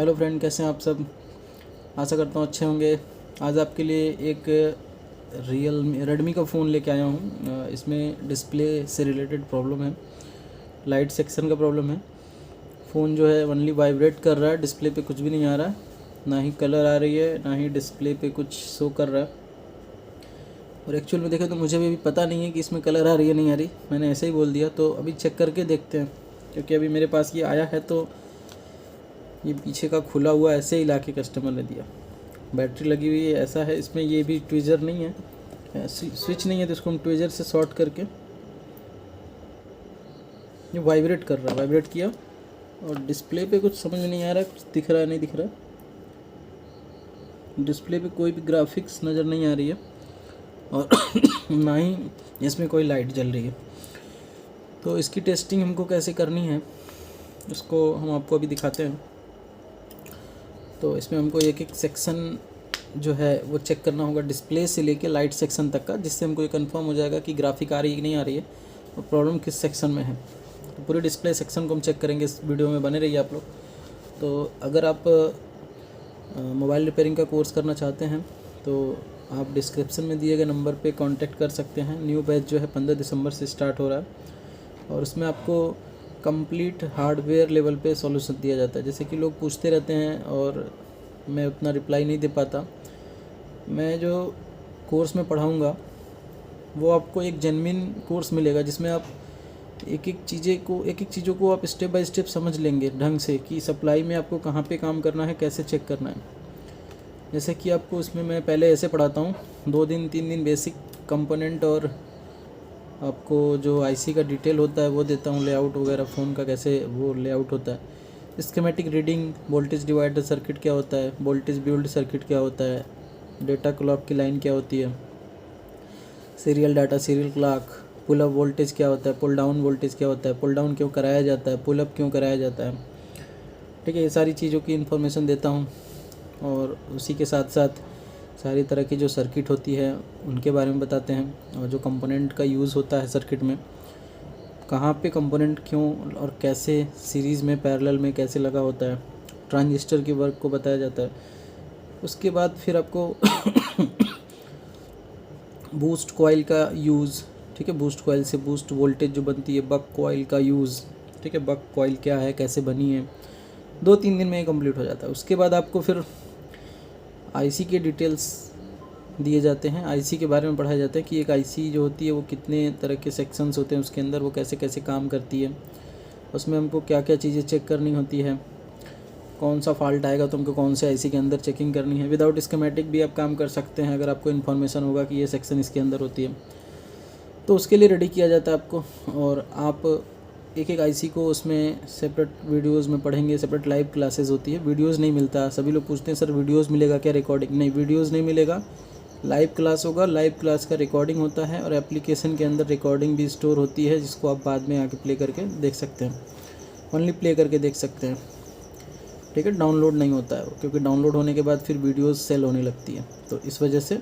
Hello friend, कैसे हैं आप सब। आशा करता हूँ अच्छे होंगे। आज आपके लिए एक रेडमी का फ़ोन लेके आया हूँ। इसमें डिस्प्ले से रिलेटेड प्रॉब्लम है, लाइट सेक्शन का प्रॉब्लम है। फ़ोन जो है ओनली वाइब्रेट कर रहा है, डिस्प्ले पे कुछ भी नहीं आ रहा है, ना ही कलर आ रही है, ना ही डिस्प्ले पे कुछ शो कर रहा है। और एक्चुअल में देखें तो मुझे भी पता नहीं है कि इसमें कलर आ रही है नहीं आ रही, मैंने ऐसे ही बोल दिया। तो अभी चेक करके देखते हैं, क्योंकि अभी मेरे पास ये आया है तो ये पीछे का खुला हुआ ऐसे ही लाके कस्टमर ने दिया। बैटरी लगी हुई है, ऐसा है इसमें। ये भी ट्विज़र नहीं है, स्विच नहीं है, तो इसको हम ट्विज़र से शॉर्ट करके ये वाइब्रेट कर रहा है। वाइब्रेट किया और डिस्प्ले पे कुछ समझ में नहीं आ रहा है, कुछ दिख रहा है नहीं दिख रहा। डिस्प्ले पे कोई भी ग्राफिक्स नज़र नहीं आ रही है और ना ही इसमें कोई लाइट जल रही है। तो इसकी टेस्टिंग हमको कैसे करनी है उसको हम आपको अभी दिखाते हैं। तो इसमें हमको एक एक सेक्शन जो है वो चेक करना होगा, डिस्प्ले से लेके लाइट सेक्शन तक का, जिससे हमको ये कंफर्म हो जाएगा कि ग्राफिक आ रही है कि नहीं आ रही है और प्रॉब्लम किस सेक्शन में है। तो पूरे डिस्प्ले सेक्शन को हम चेक करेंगे, इस वीडियो में बने रहिए आप लोग। तो अगर आप मोबाइल रिपेयरिंग का कोर्स करना चाहते हैं तो आप डिस्क्रिप्शन में दिए गए नंबर पे कांटेक्ट कर सकते हैं। न्यू बैच जो है 15 दिसंबर से स्टार्ट हो रहा है और उसमें आपको कंप्लीट हार्डवेयर लेवल पे सॉल्यूशन दिया जाता है। जैसे कि लोग पूछते रहते हैं और मैं उतना रिप्लाई नहीं दे पाता। मैं जो कोर्स में पढ़ाऊँगा वो आपको एक जेन्युइन कोर्स मिलेगा, जिसमें आप एक एक चीज़ों को आप स्टेप बाय स्टेप समझ लेंगे ढंग से, कि सप्लाई में आपको कहाँ पे काम करना है, कैसे चेक करना है। जैसे कि आपको उसमें मैं पहले ऐसे पढ़ाता हूँ, 2-3 दिन बेसिक कंपोनेंट और आपको जो आईसी का डिटेल होता है वो देता हूँ, लेआउट वगैरह फ़ोन का कैसे वो लेआउट होता है, schematic reading, voltage divider circuit क्या होता है, वोल्टेज बिल्ड सर्किट क्या होता है, डेटा क्लॉक की लाइन क्या होती है, serial data, serial clock, pull up voltage क्या होता है, पुल डाउन वोल्टेज क्या होता है, पुल डाउन क्यों कराया जाता है, पुल अप क्यों कराया जाता है। ठीक है, ये सारी चीज़ों की इन्फॉर्मेशन देता हूँ और उसी के साथ साथ सारी तरह की जो सर्किट होती है उनके बारे में बताते हैं, और जो कंपोनेंट का यूज़ होता है सर्किट में, कहाँ पे कंपोनेंट क्यों और कैसे सीरीज़ में पैरेलल में कैसे लगा होता है, ट्रांजिस्टर के वर्क को बताया जाता है। उसके बाद फिर आपको बूस्ट कॉइल का यूज़, ठीक है, बूस्ट कॉइल से बूस्ट वोल्टेज जो बनती है, बक कॉइल का यूज़, ठीक है, बक कॉइल क्या है, कैसे बनी है, 2-3 दिन में ये कंप्लीट हो जाता है। उसके बाद आपको फिर आईसी के डिटेल्स दिए जाते हैं, आईसी के बारे में पढ़ाया जाता है कि एक आईसी जो होती है वो कितने तरह के सेक्शंस होते हैं उसके अंदर, वो कैसे कैसे काम करती है, उसमें हमको क्या क्या चीज़ें चेक करनी होती है, कौन सा फॉल्ट आएगा तो हमको कौन से आईसी के अंदर चेकिंग करनी है। विदाउट स्कीमेटिक भी आप काम कर सकते हैं, अगर आपको इन्फॉर्मेशन होगा कि ये सेक्शन इसके अंदर होती है तो उसके लिए रेडी किया जाता है आपको। और आप एक एक आईसी को उसमें सेपरेट वीडियोस में पढ़ेंगे, सेपरेट लाइव क्लासेस होती है। वीडियोस नहीं मिलता, सभी लोग पूछते हैं सर वीडियोस मिलेगा क्या, रिकॉर्डिंग नहीं, वीडियोस नहीं मिलेगा, लाइव क्लास होगा। लाइव क्लास का रिकॉर्डिंग होता है और एप्लीकेशन के अंदर रिकॉर्डिंग भी स्टोर होती है, जिसको आप बाद में आके प्ले करके देख सकते हैं, ओनली प्ले करके देख सकते हैं। ठीक है, डाउनलोड नहीं होता है क्योंकि डाउनलोड होने के बाद फिर वीडियोस सेल होने लगती है, तो इस वजह से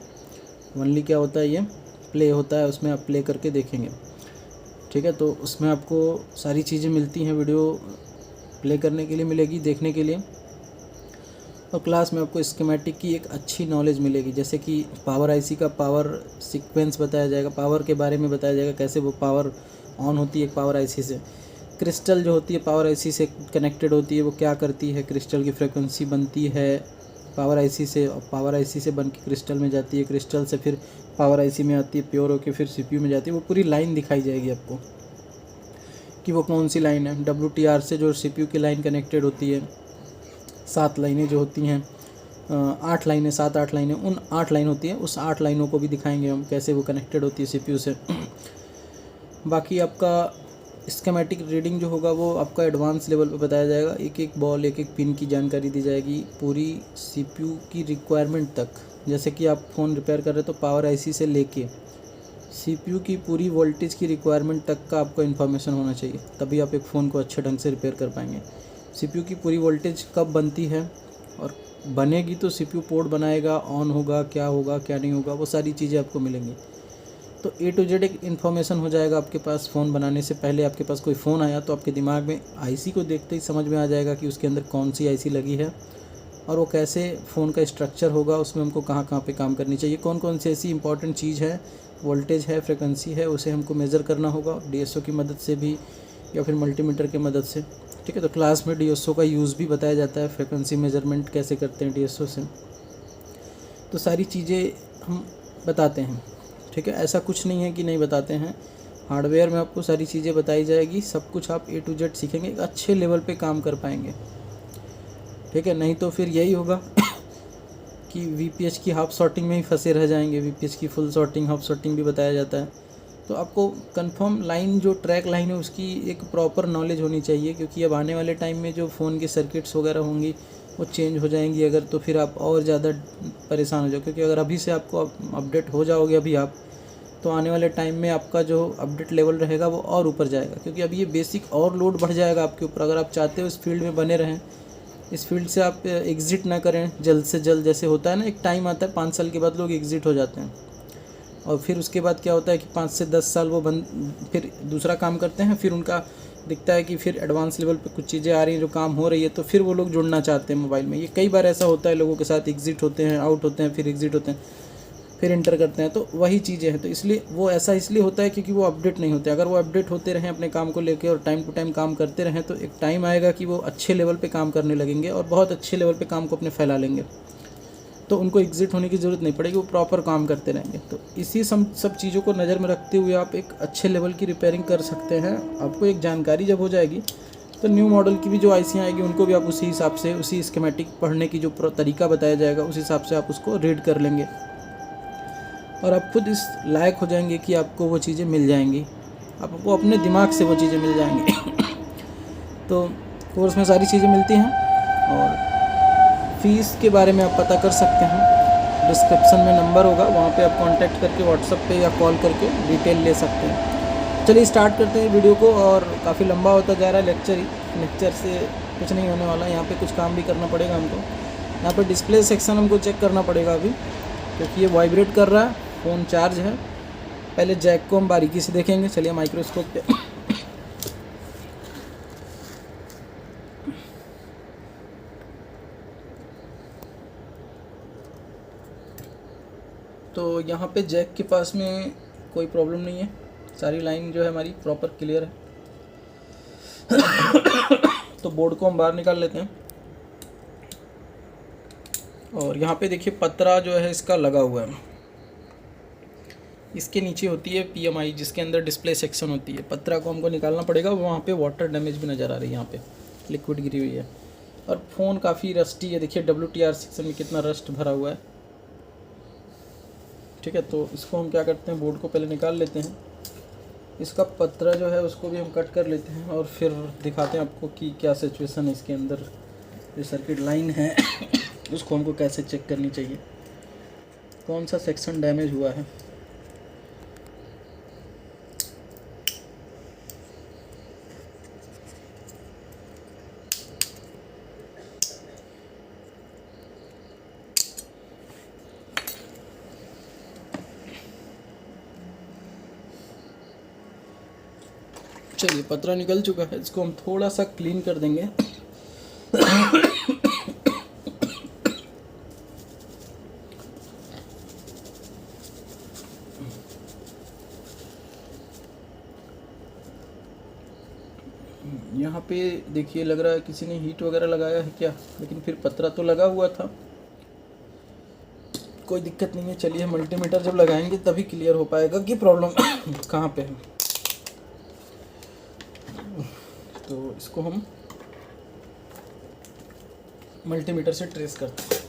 ओनली क्या होता है, ये प्ले होता है, उसमें आप प्ले करके देखेंगे। ठीक है, तो उसमें आपको सारी चीज़ें मिलती हैं, वीडियो प्ले करने के लिए मिलेगी, देखने के लिए। और क्लास में आपको स्कीमेटिक की एक अच्छी नॉलेज मिलेगी, जैसे कि पावर आईसी का पावर सीक्वेंस बताया जाएगा, पावर के बारे में बताया जाएगा, कैसे वो पावर ऑन होती है पावर आईसी से। क्रिस्टल जो होती है पावर आईसी से कनेक्टेड होती है, वो क्या करती है, क्रिस्टल की फ्रिक्वेंसी बनती है पावर आईसी से, और पावर आईसी से बन के क्रिस्टल में जाती है, क्रिस्टल से फिर पावर आईसी में आती है, प्योर होकर फिर सीपीयू में जाती है। वो पूरी लाइन दिखाई जाएगी आपको कि वो कौन सी लाइन है। WTR से जो सीपीयू की लाइन कनेक्टेड होती है, 7 लाइनें जो होती हैं, 8 लाइनें, 7-8 लाइनें, उन 8 लाइन होती हैं, उस 8 लाइनों को भी दिखाएंगे हम, कैसे वो कनेक्टेड होती है सीपीयू से। बाकी आपका स्कीमेटिक रीडिंग जो होगा वो आपका एडवांस लेवल पे बताया जाएगा, एक एक बॉल, एक एक पिन की जानकारी दी जाएगी, पूरी सीपीयू की रिक्वायरमेंट तक। जैसे कि आप फ़ोन रिपेयर कर रहे हो तो पावर आईसी से लेके सीपीयू की पूरी वोल्टेज की रिक्वायरमेंट तक का आपको इन्फॉर्मेशन होना चाहिए, तभी आप एक फ़ोन को अच्छे ढंग से रिपेयर कर पाएंगे। सीपीयू की पूरी वोल्टेज कब बनती है और बनेगी तो सीपीयू पोर्ट बनाएगा, ऑन होगा, क्या नहीं होगा, वो सारी चीज़ें आपको मिलेंगी। तो A to Z एक इन्फॉर्मेशन हो जाएगा आपके पास। फ़ोन बनाने से पहले आपके पास कोई फ़ोन आया तो आपके दिमाग में आईसी को देखते ही समझ में आ जाएगा कि उसके अंदर कौन सी आईसी लगी है और वो कैसे फ़ोन का स्ट्रक्चर होगा, उसमें हमको कहाँ कहाँ पे काम करनी चाहिए, कौन कौन सी ऐसी इंपॉर्टेंट चीज़ है, वोल्टेज है, फ्रिक्वेंसी है, उसे हमको मेज़र करना होगा DSO की मदद से भी या फिर मल्टीमीटर की मदद से। ठीक है, तो क्लास में DSO का यूज़ भी बताया जाता है, फ्रिक्वेंसी मेजरमेंट कैसे करते हैं DSO से, तो सारी चीज़ें हम बताते हैं। ठीक है, ऐसा कुछ नहीं है कि नहीं बताते हैं। हार्डवेयर में आपको सारी चीज़ें बताई जाएगी, सब कुछ आप A to Z सीखेंगे, एक अच्छे लेवल पे काम कर पाएंगे। ठीक है, नहीं तो फिर यही होगा कि VPH की हाफ शॉर्टिंग में ही फंसे रह जाएंगे। VPH की फुल शॉर्टिंग, हाफ शॉर्टिंग भी बताया जाता है। तो आपको कंफर्म लाइन, जो ट्रैक लाइन है, उसकी एक प्रॉपर नॉलेज होनी चाहिए, क्योंकि अब आने वाले टाइम में जो फ़ोन के सर्किट्स वगैरह होंगी वो चेंज हो जाएंगी अगर, तो फिर आप और ज़्यादा परेशान हो जाओ। क्योंकि अगर अभी से आपको अपडेट हो जाओगे अभी आप, तो आने वाले टाइम में आपका जो अपडेट लेवल रहेगा वो और ऊपर जाएगा, क्योंकि अभी ये बेसिक और लोड बढ़ जाएगा आपके ऊपर। अगर आप चाहते हो इस फील्ड में बने रहें, इस फील्ड से आप एग्ज़िट ना करें जल्द से जल्द, जैसे होता है ना, एक टाइम आता है 5 साल के बाद लोग एग्ज़िट हो जाते हैं और फिर उसके बाद क्या होता है कि 5 से 10 साल वो फिर दूसरा काम करते हैं, फिर उनका दिखता है कि फिर एडवांस लेवल पे कुछ चीज़ें आ रही हैं, जो काम हो रही है, तो फिर वो लोग जुड़ना चाहते हैं मोबाइल में। ये कई बार ऐसा होता है लोगों के साथ, एग्ज़िट होते हैं, आउट होते हैं, फिर एग्ज़िट होते हैं, फिर इंटर करते हैं, तो वही चीज़ें हैं। तो इसलिए वो ऐसा इसलिए होता है क्योंकि वो अपडेट नहीं होते। अगर वो अपडेट होते रहें अपने काम को लेकर और टाइम टू टाइम काम करते रहें, तो एक टाइम आएगा कि वो अच्छे लेवल पे काम करने लगेंगे और बहुत अच्छे लेवल पे काम को अपने फैला लेंगे, तो उनको एग्ज़िट होने की ज़रूरत नहीं पड़ेगी, वो प्रॉपर काम करते रहेंगे। तो इसी सब चीज़ों को नज़र में रखते हुए आप एक अच्छे लेवल की रिपेयरिंग कर सकते हैं। आपको एक जानकारी जब हो जाएगी तो न्यू मॉडल की भी जो आईसी आएगी उनको भी आप उसी हिसाब से, उसी स्कीमेटिक पढ़ने की जो तरीका बताया जाएगा उस हिसाब से आप उसको रीड कर लेंगे और आप खुद इस लायक हो जाएंगे कि आपको वो चीज़ें मिल जाएंगी, आपको अपने दिमाग से वो चीज़ें मिल जाएंगी। तो कोर्स में सारी चीज़ें मिलती हैं और फ़ीस के बारे में आप पता कर सकते हैं। डिस्क्रिप्शन में नंबर होगा, वहाँ पे आप कांटेक्ट करके व्हाट्सएप पे या कॉल करके डिटेल ले सकते हैं। चलिए स्टार्ट करते हैं वीडियो को, और काफ़ी लंबा होता जा रहा है लेक्चर से कुछ नहीं होने वाला। यहाँ पे कुछ काम भी करना पड़ेगा हमको। यहाँ पर डिस्प्ले सेक्शन हमको चेक करना पड़ेगा अभी, क्योंकि ये वाइब्रेट कर रहा है, फ़ोन चार्ज है। पहले जैक को हम बारीकी से देखेंगे। चलिए माइक्रोस्कोप पे। तो यहाँ पे जैक के पास में कोई प्रॉब्लम नहीं है, सारी लाइन जो है हमारी प्रॉपर क्लियर है। तो बोर्ड को हम बाहर निकाल लेते हैं और यहाँ पे देखिए पतरा जो है इसका लगा हुआ है। इसके नीचे होती है PMI, जिसके अंदर डिस्प्ले सेक्शन होती है। पतरा को हमको निकालना पड़ेगा। वहाँ पे वाटर डैमेज भी नज़र आ रही है, यहाँ पे लिक्विड गिरी हुई है और फ़ोन काफ़ी रस्टी है। देखिए WTR सेक्शन में कितना रस्ट भरा हुआ है। ठीक है, तो इसको हम क्या करते हैं, बोर्ड को पहले निकाल लेते हैं। इसका पतरा जो है उसको भी हम कट कर लेते हैं और फिर दिखाते हैं आपको कि क्या सिचुएशन है इसके अंदर। जो सर्किट लाइन है उसको हमको कैसे चेक करनी चाहिए, कौन सा सेक्शन डैमेज हुआ है। चलिए पतरा निकल चुका है, इसको हम थोड़ा सा क्लीन कर देंगे। यहाँ पे देखिए लग रहा है किसी ने हीट वगैरह लगाया है क्या, लेकिन फिर पतरा तो लगा हुआ था, कोई दिक्कत नहीं है। चलिए मल्टीमीटर जब लगाएंगे तभी क्लियर हो पाएगा कि प्रॉब्लम कहाँ पे है। तो इसको हम मल्टीमीटर से ट्रेस करते हैं।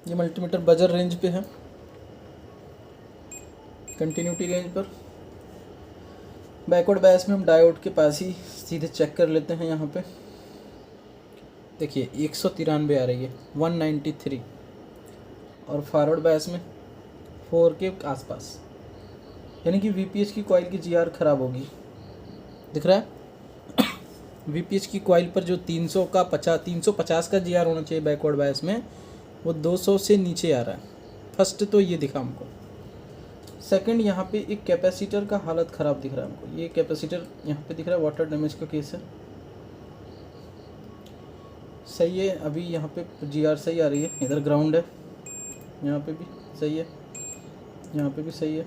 ये मल्टीमीटर बजर रेंज पे है, कंटिन्यूटी रेंज पर। बैकवर्ड बायस में हम डायोड के पास ही सीधे चेक कर लेते हैं। यहाँ पे देखिए 193 आ रही है, 193, और फॉरवर्ड बायस में 4 के आसपास, यानी कि VPH की कॉइल की GR ख़राब होगी। दिख रहा है VPH की कॉइल पर जो 350 का GR होना चाहिए बैकवर्ड बायस में, वो 200 से नीचे आ रहा है। फर्स्ट तो ये दिखा हमको। सेकंड, यहाँ पे एक कैपेसिटर का हालत ख़राब दिख रहा है हमको। ये कैपेसिटर यहाँ पे दिख रहा है, वाटर डैमेज का केस है। सही है, अभी यहाँ पे GR सही आ रही है। इधर ग्राउंड है, यहाँ पे भी सही है, यहाँ पे भी सही है,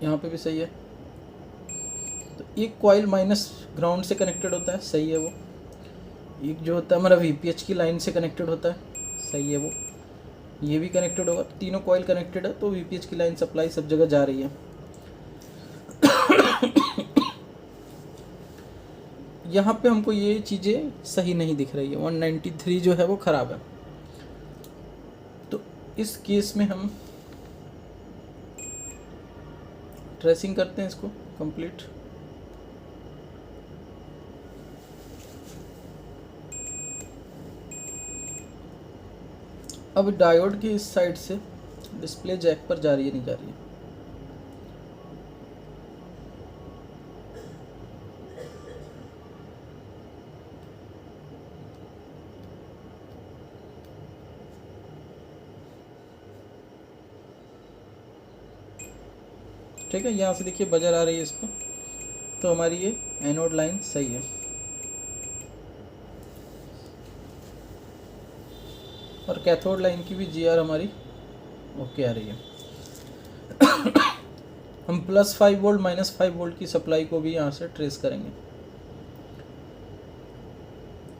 यहाँ पे भी सही है। तो एक कॉइल माइनस ग्राउंड से कनेक्टेड होता है, सही है वो। एक जो होता है हमारा VPH की लाइन से कनेक्टेड होता है, सही है वो। ये भी कनेक्टेड होगा, तो तीनों कॉइल कनेक्टेड है, तो VPH की लाइन सप्लाई सब जगह जा रही है। यहाँ पे हमको ये चीज़ें सही नहीं दिख रही है, 193 जो है वो ख़राब है। तो इस केस में हम ट्रेसिंग करते हैं इसको कंप्लीट। अब डायोड की इस साइड से डिस्प्ले जैक पर जा रही है, नहीं जा रही है। ठीक है, यहाँ से देखिए बजर आ रही है इस पर, तो हमारी ये एनोड लाइन सही है। और कैथोड लाइन की भी GR हमारी ओके आ रही है। हम +5 वोल्ट -5 वोल्ट की सप्लाई को भी यहाँ से ट्रेस करेंगे।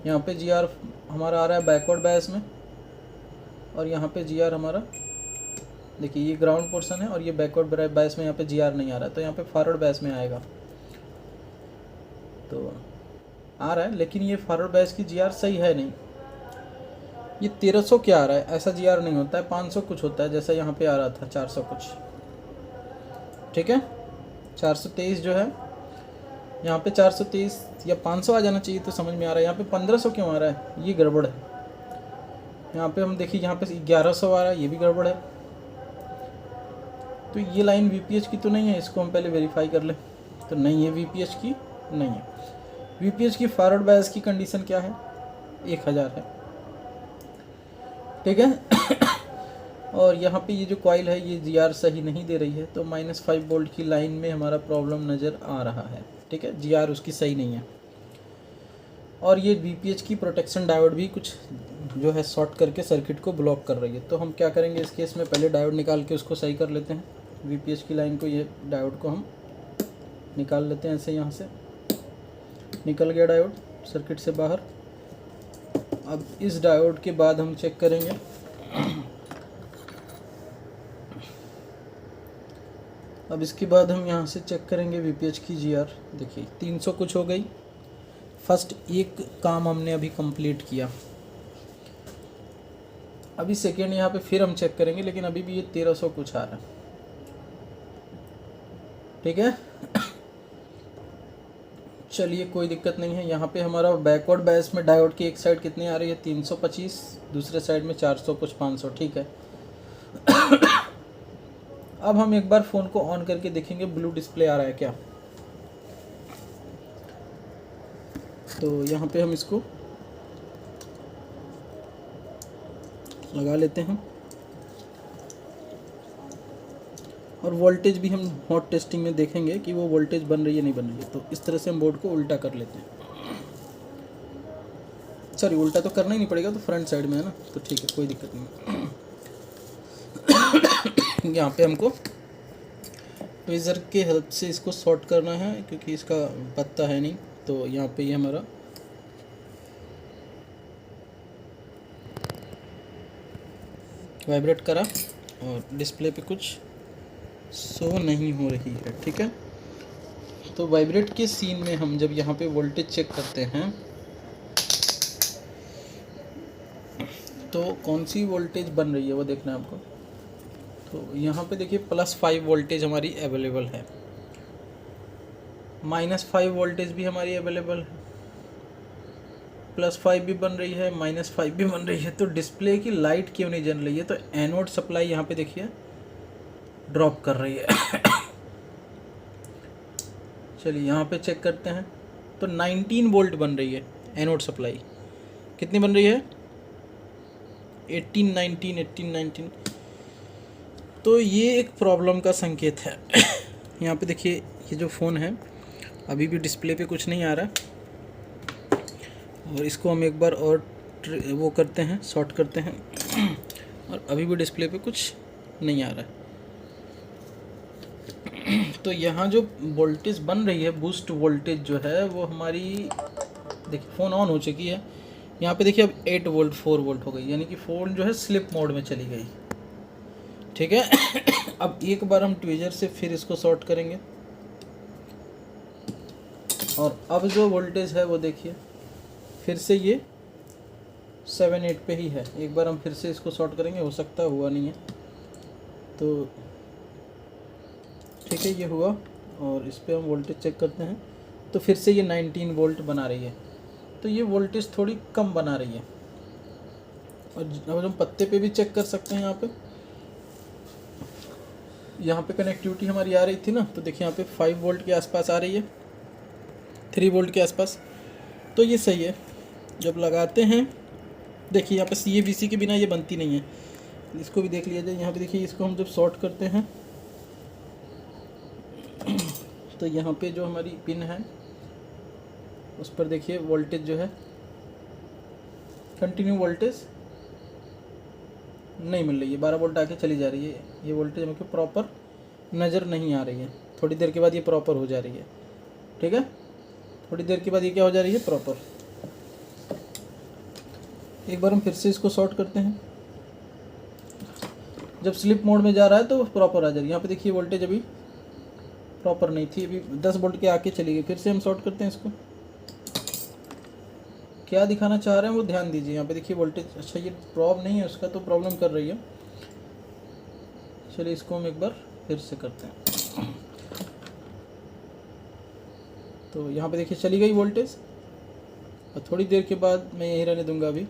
यहाँ पे GR हमारा आ रहा है बैकवर्ड बायस में, और यहाँ पे GR हमारा देखिए ये ग्राउंड पोर्शन है, और ये बैकवर्ड बायस में यहाँ पे GR नहीं आ रहा है, तो यहाँ पे फॉरवर्ड बायस में आएगा। तो आ रहा है, लेकिन ये फॉरवर्ड बायस की GR सही है नहीं। ये 1300 क्या आ रहा है, ऐसा GR नहीं होता है, 500 कुछ होता है, जैसा यहाँ पे आ रहा था 400 कुछ। ठीक है, 423 जो है यहाँ पे 423 या 500 आ जाना चाहिए, तो समझ में आ रहा है। यहाँ पे 1500 क्यों आ रहा है, ये गड़बड़ है। यहाँ पे हम देखिए, यहाँ पे 1100 आ रहा है, ये भी गड़बड़ है। तो ये लाइन VPH की तो नहीं है, इसको हम पहले वेरीफाई कर लें। तो नहीं है, VPH की नहीं है। VPH की फॉरवर्ड बायस की कंडीशन क्या है, 1000 है। ठीक है। और यहाँ पे ये जो कॉइल है ये GR सही नहीं दे रही है, तो -5 वोल्ट की लाइन में हमारा प्रॉब्लम नज़र आ रहा है। ठीक है, GR उसकी सही नहीं है। और ये VPH की प्रोटेक्शन डायोड भी कुछ जो है शॉर्ट करके सर्किट को ब्लॉक कर रही है। तो हम क्या करेंगे इस केस में, पहले डायोड निकाल के उसको सही कर लेते हैं। VPH की लाइन को, ये डायोड को हम निकाल लेते हैं ऐसे। यहाँ से निकल गया डायोड सर्किट से बाहर। अब इस डायोड के बाद हम चेक करेंगे अब इसके बाद हम यहाँ से चेक करेंगे VPH की GR। देखिए 300 कुछ हो गई। फर्स्ट एक काम हमने अभी कंप्लीट किया। अभी सेकेंड यहाँ पे फिर हम चेक करेंगे, लेकिन अभी भी ये 1300 कुछ आ रहा है। ठीक है, चलिए कोई दिक्कत नहीं है। यहाँ पे हमारा बैकवर्ड बायस में डायोड की एक साइड कितनी आ रही है, 325, दूसरे साइड में 400 कुछ 500। ठीक है। अब हम एक बार फ़ोन को ऑन करके देखेंगे ब्लू डिस्प्ले आ रहा है क्या। तो यहाँ पे हम इसको लगा लेते हैं, और वोल्टेज भी हम हॉट टेस्टिंग में देखेंगे कि वो वोल्टेज बन रही है नहीं बन रही है। तो इस तरह से हम बोर्ड को उल्टा कर लेते हैं। सॉरी, उल्टा तो करना ही नहीं पड़ेगा, तो फ्रंट साइड में है ना, तो ठीक है, कोई दिक्कत नहीं। यहाँ पे हमको ट्विज़र के हेल्प से इसको सॉर्ट करना है, क्योंकि इसका पत्ता है नहीं। तो यहाँ पे ये हमारा वाइब्रेट करा, और डिस्प्ले पे कुछ शो नहीं हो रही है। ठीक है, तो वाइब्रेट के सीन में हम जब यहाँ पे वोल्टेज चेक करते हैं, तो कौन सी वोल्टेज बन रही है वो देखना है आपको। तो यहाँ पे देखिए +5 वोल्टेज हमारी अवेलेबल है, -5 वोल्टेज भी हमारी अवेलेबल है, +5 भी बन रही है, -5 भी बन रही है। तो डिस्प्ले की लाइट क्यों नहीं जल रही है, तो एनोड सप्लाई यहाँ पे देखिए ड्रॉप कर रही है। चलिए यहाँ पे चेक करते हैं, तो 19 वोल्ट बन रही है एनोड सप्लाई। कितनी बन रही है, 18 19। तो ये एक प्रॉब्लम का संकेत है। यहाँ पे देखिए ये जो फ़ोन है अभी भी डिस्प्ले पे कुछ नहीं आ रहा, और इसको हम एक बार और वो करते हैं, शॉर्ट करते हैं, और अभी भी डिस्प्ले पे कुछ नहीं आ रहा है। तो यहाँ जो वोल्टेज बन रही है, बूस्ट वोल्टेज जो है वो हमारी, देखिए फ़ोन ऑन हो चुकी है, यहाँ पे देखिए अब 8 वोल्ट 4 वोल्ट हो गई, यानी कि फ़ोन जो है स्लिप मोड में चली गई। ठीक है। अब एक बार हम ट्विजर से फिर इसको शॉर्ट करेंगे, और अब जो वोल्टेज है वो देखिए फिर से ये 7-8 पे ही है। एक बार हम फिर से इसको शॉर्ट करेंगे, हो सकता है हुआ नहीं है तो ठीक है, ये हुआ। और इस पर हम वोल्टेज चेक करते हैं तो फिर से ये 19 वोल्ट बना रही है, तो ये वोल्टेज थोड़ी कम बना रही है। और अब हम पत्ते पे भी चेक कर सकते हैं, यहाँ पे कनेक्टिविटी हमारी आ रही थी ना, तो देखिए यहाँ पे 5 वोल्ट के आसपास आ रही है, 3 वोल्ट के आसपास, तो ये सही है। जब लगाते हैं देखिए यहाँ पे CAVC के बिना ये बनती नहीं है, इसको भी देख लिया जाए। यहाँ पे देखिए इसको हम जब शॉर्ट करते हैं तो यहाँ पे जो हमारी पिन है उस पर देखिए वोल्टेज जो है, कंटिन्यू वोल्टेज नहीं मिल रही है, 12 वोल्ट आके चली जा रही है। ये वोल्टेज हमको प्रॉपर नज़र नहीं आ रही है, थोड़ी देर के बाद ये प्रॉपर हो जा रही है। ठीक है, थोड़ी देर के बाद ये क्या हो जा रही है, प्रॉपर। एक बार हम फिर से इसको शॉर्ट करते हैं, जब स्लिप मोड में जा रहा है तो प्रॉपर आ जा रही है। यहाँ पे देखिए वोल्टेज अभी प्रॉपर नहीं थी, अभी 10 वोल्ट के आके चली गई। फिर से हम शॉर्ट करते हैं इसको, क्या दिखाना चाह रहे हैं वो ध्यान दीजिए। यहाँ पे देखिए वोल्टेज, अच्छा ये प्रॉब्लम नहीं है उसका, तो प्रॉब्लम कर रही है। चलिए इसको हम एक बार फिर से करते हैं, तो यहाँ पे देखिए चली गई वोल्टेज, और थोड़ी देर के बाद मैं यहीं रहने दूंगा। अभी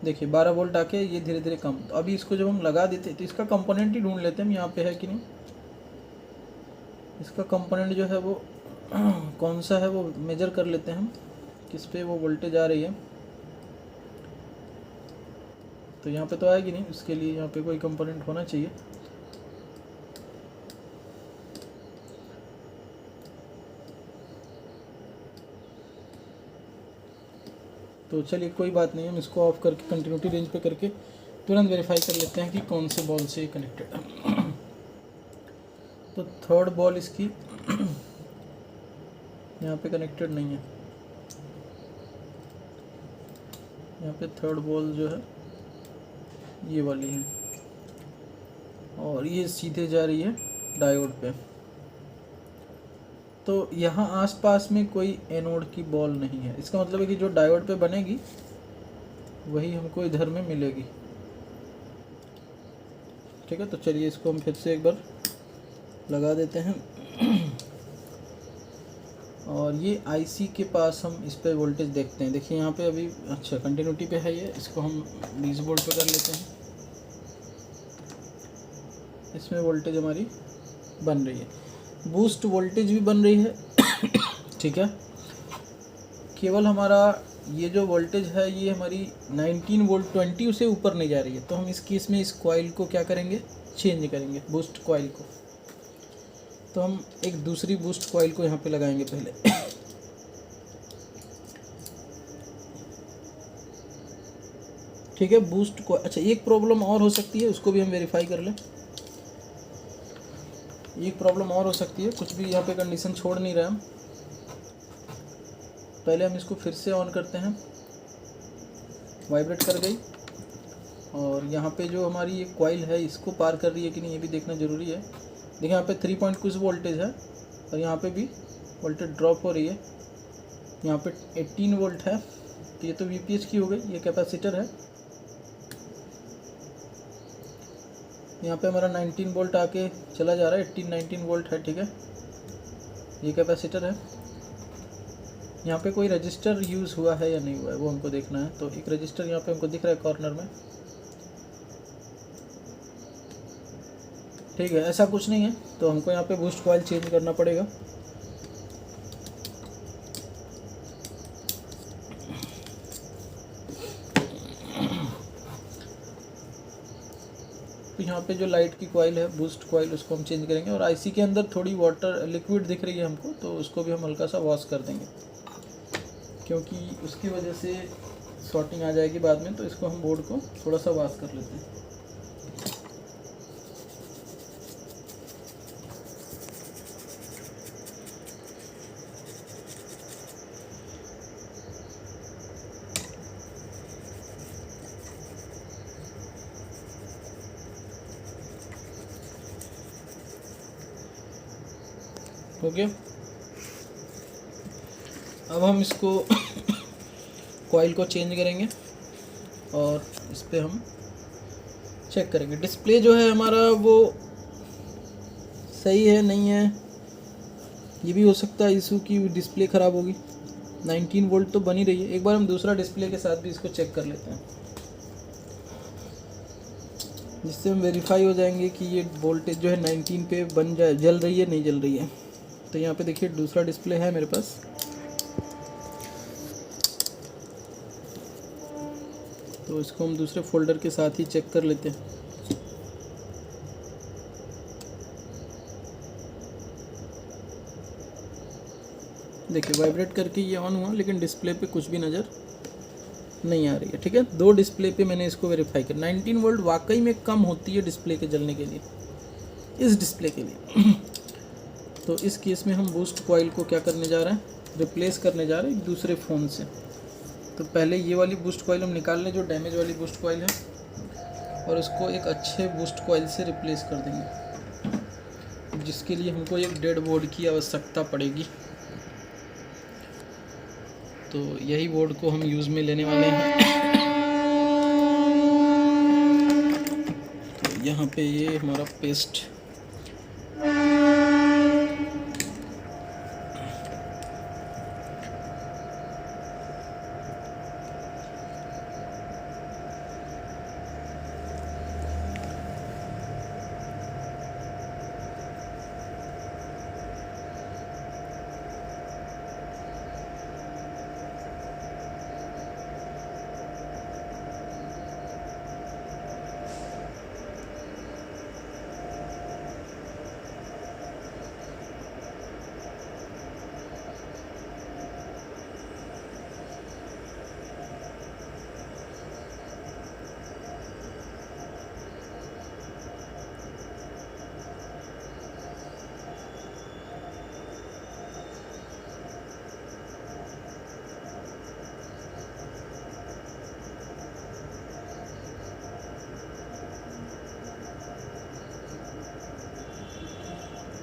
देखिए 12 वोल्ट आके ये धीरे धीरे कम। तो अभी इसको जब हम लगा देते तो इसका कंपोनेंट ही ढूंढ लेते हैं हम, यहाँ पे है कि नहीं। इसका कंपोनेंट जो है वो कौन सा है वो मेजर कर लेते हैं हम, किस पे वो वोल्टेज आ रही है। तो यहाँ पे तो आएगी नहीं, उसके लिए यहाँ पे कोई कंपोनेंट होना चाहिए। तो चलिए कोई बात नहीं, हम इसको ऑफ करके कंटिन्यूटी रेंज पे करके तुरंत वेरीफाई कर लेते हैं कि कौन से बॉल से कनेक्टेड है। तो थर्ड बॉल इसकी यहाँ पे कनेक्टेड नहीं है, यहाँ पे थर्ड बॉल जो है ये वाली है, और ये सीधे जा रही है डायोड पे। तो यहाँ आसपास में कोई एनोड की बॉल नहीं है, इसका मतलब है कि जो डायोड पे बनेगी वही हमको इधर में मिलेगी। ठीक है, तो चलिए इसको हम फिर से एक बार लगा देते हैं, और ये आईसी के पास हम इस पर वोल्टेज देखते हैं। देखिए यहाँ पे अभी अच्छा कंटिन्यूटी पे है ये, इसको हम 20 वोल्ट पे कर लेते हैं। इसमें वोल्टेज हमारी बन रही है, बूस्ट वोल्टेज भी बन रही है। ठीक है, केवल हमारा ये जो वोल्टेज है ये हमारी 19 वोल्ट 20 से ऊपर नहीं जा रही है। तो हम इस केस में इस कॉइल को क्या करेंगे, चेंज करेंगे बूस्ट कॉइल को। तो हम एक दूसरी बूस्ट कॉइल को यहाँ पे लगाएंगे पहले। ठीक है, बूस्ट को, अच्छा एक प्रॉब्लम और हो सकती है, उसको भी हम वेरीफाई कर लें। एक प्रॉब्लम और हो सकती है, कुछ भी यहाँ पे कंडीशन छोड़ नहीं रहा हम। पहले हम इसको फिर से ऑन करते हैं, वाइब्रेट कर गई, और यहाँ पे जो हमारी ये कॉइल है इसको पार कर रही है कि नहीं ये भी देखना ज़रूरी है। देखिए यहाँ पे 3 पॉइंट कुछ वोल्टेज है, और यहाँ पे भी वोल्टेज ड्रॉप हो रही है। यहाँ पे 18 वोल्ट है, तो ये तो VPH की हो गई, ये कैपेसिटर है। यहाँ पे हमारा 19 वोल्ट आके चला जा रहा है, 18-19 वोल्ट है। ठीक है, ये कैपेसिटर है। यहाँ पे कोई रजिस्टर यूज़ हुआ है या नहीं हुआ है वो हमको देखना है। तो एक रजिस्टर यहाँ पे हमको दिख रहा है कॉर्नर में। ठीक है, ऐसा कुछ नहीं है, तो हमको यहाँ पे बूस्ट कॉइल चेंज करना पड़ेगा। तो यहाँ पे जो लाइट की कॉइल है बूस्ट कॉइल उसको हम चेंज करेंगे। और आईसी के अंदर थोड़ी वाटर लिक्विड दिख रही है हमको, तो उसको भी हम हल्का सा वॉश कर देंगे, क्योंकि उसकी वजह से शॉर्टिंग आ जाएगी बाद में। तो इसको हम बोर्ड को थोड़ा सा वॉश कर लेते हैं। हो गया। अब हम इसको कॉइल को चेंज करेंगे और इस पर हम चेक करेंगे डिस्प्ले जो है हमारा वो सही है नहीं है। ये भी हो सकता है इशू की डिस्प्ले ख़राब होगी। 19 वोल्ट तो बनी रही है। एक बार हम दूसरा डिस्प्ले के साथ भी इसको चेक कर लेते हैं, जिससे हम वेरीफाई हो जाएंगे कि ये वोल्टेज जो है 19 पे जल रही है नहीं जल रही है। तो यहाँ पे देखिए दूसरा डिस्प्ले है मेरे पास। तो इसको हम दूसरे फोल्डर के साथ ही चेक कर लेते हैं। देखिए वाइब्रेट करके ये ऑन हुआ, लेकिन डिस्प्ले पे कुछ भी नज़र नहीं आ रही है। ठीक है, दो डिस्प्ले पे मैंने इसको वेरीफाई किया। 19 वोल्ट वाकई में कम होती है डिस्प्ले के जलने के लिए, इस डिस्प्ले के लिए। तो इस केस में हम बूस्ट कॉइल को क्या करने जा रहे हैं, रिप्लेस करने जा रहे हैं एक दूसरे फ़ोन से। तो पहले ये वाली बूस्ट कॉइल हम निकाल लें जो डैमेज वाली बूस्ट कॉइल है, और इसको एक अच्छे बूस्ट कॉइल से रिप्लेस कर देंगे, जिसके लिए हमको एक डेड बोर्ड की आवश्यकता पड़ेगी। तो यही बोर्ड को हम यूज़ में लेने वाले हैं। तो यहाँ पे ये हमारा पेस्ट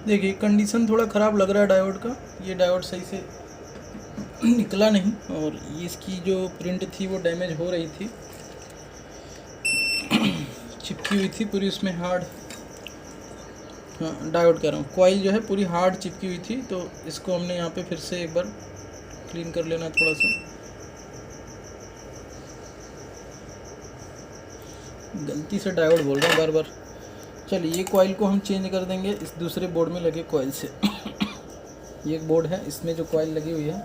देखिए कंडीशन थोड़ा ख़राब लग रहा है डायोड का। ये डायोड सही से निकला नहीं, और ये इसकी जो प्रिंट थी वो डैमेज हो रही थी, चिपकी हुई थी पूरी उसमें हार्ड। हाँ डायोड कह रहा हूँ, कॉइल जो है पूरी हार्ड चिपकी हुई थी। तो इसको हमने यहाँ पे फिर से एक बार क्लीन कर लेना थोड़ा सा। गलती से डायोड बोल रहा हूँ बार बार। चलिए ये कॉइल को हम चेंज कर देंगे इस दूसरे बोर्ड में लगे कॉइल से। ये एक बोर्ड है, इसमें जो कॉइल लगी हुई है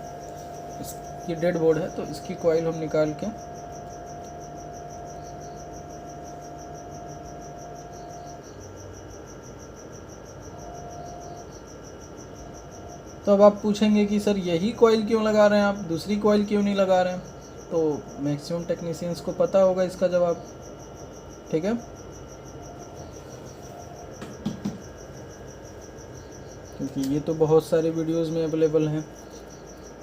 ये डेड बोर्ड है, तो इसकी कॉइल हम निकाल के तो अब आप पूछेंगे कि सर यही कॉइल क्यों लगा रहे हैं आप, दूसरी कॉइल क्यों नहीं लगा रहे हैं? तो मैक्सिमम टेक्नीशियंस को पता होगा इसका जवाब। ठीक है, क्योंकि ये तो बहुत सारे वीडियोस में अवेलेबल हैं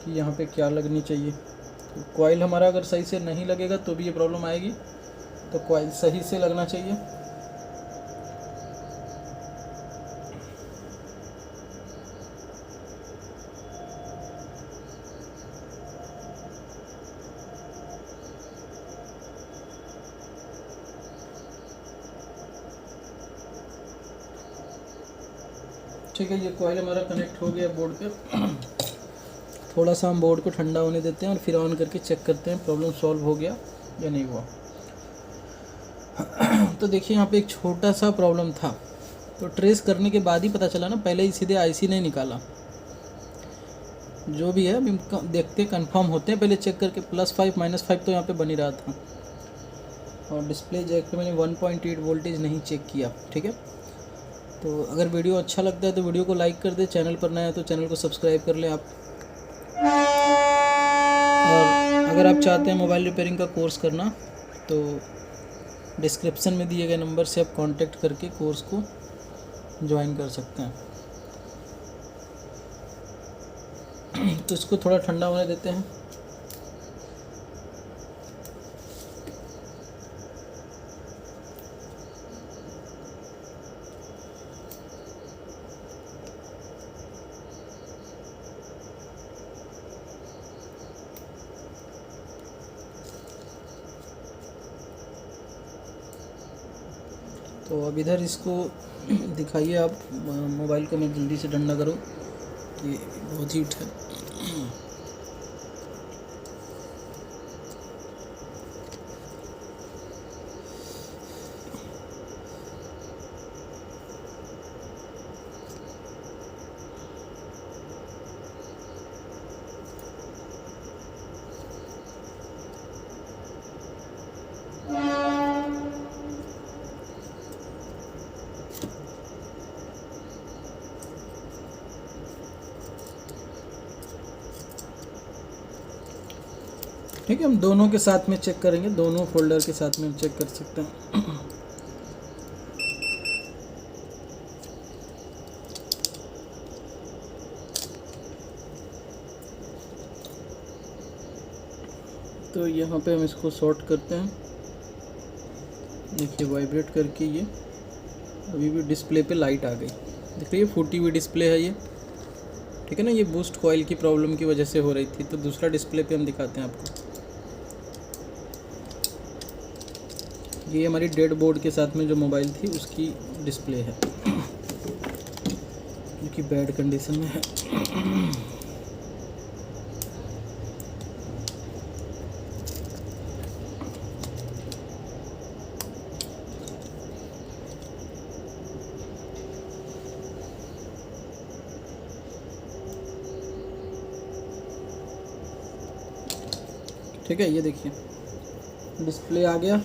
कि यहाँ पे क्या लगनी चाहिए। तो कॉइल हमारा अगर सही से नहीं लगेगा तो भी ये प्रॉब्लम आएगी। तो कॉइल सही से लगना चाहिए। ठीक है, ये कॉइल हमारा कनेक्ट हो गया बोर्ड पे। थोड़ा सा हम बोर्ड को ठंडा होने देते हैं और फिर ऑन करके चेक करते हैं प्रॉब्लम सॉल्व हो गया या नहीं हुआ। तो देखिए यहाँ पे एक छोटा सा प्रॉब्लम था, तो ट्रेस करने के बाद ही पता चला ना, पहले ही सीधे आईसी नहीं निकाला। जो भी है अभी देखते कंफर्म होते हैं, पहले चेक करके +5 -5 तो यहाँ पे बन ही रहा था। और डिस्प्ले जैक पे मैंने 1.8 वोल्टेज नहीं चेक किया। ठीक है, तो अगर वीडियो अच्छा लगता है तो वीडियो को लाइक कर दे, चैनल पर नया है तो चैनल को सब्सक्राइब कर लें आप। और अगर आप चाहते हैं मोबाइल रिपेयरिंग का कोर्स करना तो डिस्क्रिप्शन में दिए गए नंबर से आप कांटेक्ट करके कोर्स को ज्वाइन कर सकते हैं। तो इसको थोड़ा ठंडा होने देते हैं। तो अब इधर इसको दिखाइए आप, मोबाइल को मैं जल्दी से ठंडा करूँ, ये बहुत हीट है। ठीक है, हम दोनों के साथ में चेक करेंगे, दोनों फोल्डर के साथ में चेक कर सकते हैं। तो यहाँ पे हम इसको सॉर्ट करते हैं। देखिए वाइब्रेट करके ये अभी भी डिस्प्ले पे लाइट आ गई, देख रही है, फूटी हुई डिस्प्ले है ये। ठीक है ना, ये बूस्ट कॉइल की प्रॉब्लम की वजह से हो रही थी। तो दूसरा डिस्प्ले पे हम दिखाते हैं आपको। ये हमारी डेड बोर्ड के साथ में जो मोबाइल थी उसकी डिस्प्ले है, जो कि बैड कंडीशन में है। ठीक है, ये देखिए डिस्प्ले आ गया।